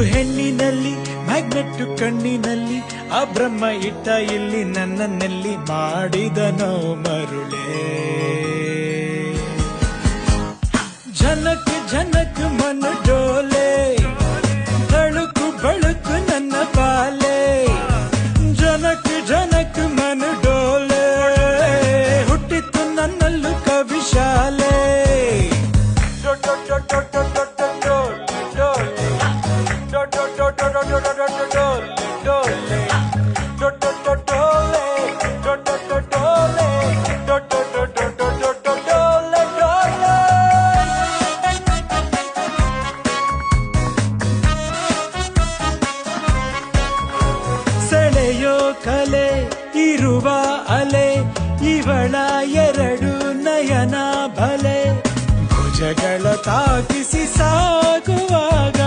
ಹೆಣ್ಣಿನಲ್ಲಿ magnet ಕಣ್ಣಿನಲ್ಲಿ ಆ ಬ್ರಹ್ಮ ಇಟ್ಟ ಇಲ್ಲಿ ನನ್ನನ್ನೆಲ್ಲಿ ಮಾಡಿದನೋ ಮರುಳೇ. ಝನಕ್ ಝನಕ್ ಮನ ಡೋಲೆ ತಳುಕು ಬಳುಕು ನನ್ನ ಬಾಲೆ. ಜನಕ್ ಜನಕ್ ಮನ ಡೋಲೆ ಹುಟ್ಟಿತ್ತು ನನ್ನಲ್ಲೂ ಕವಿಶಾಲೆ. ಸೆಳೆಯೋ ಕಲೆ ಇರುವ ಅಲೆ ಇವಳ ಎರಡು ನಯನ ಭಲೆ. ಭುಜಗಳ ತಾಗಿಸಿ ಸಾಗುವಾಗ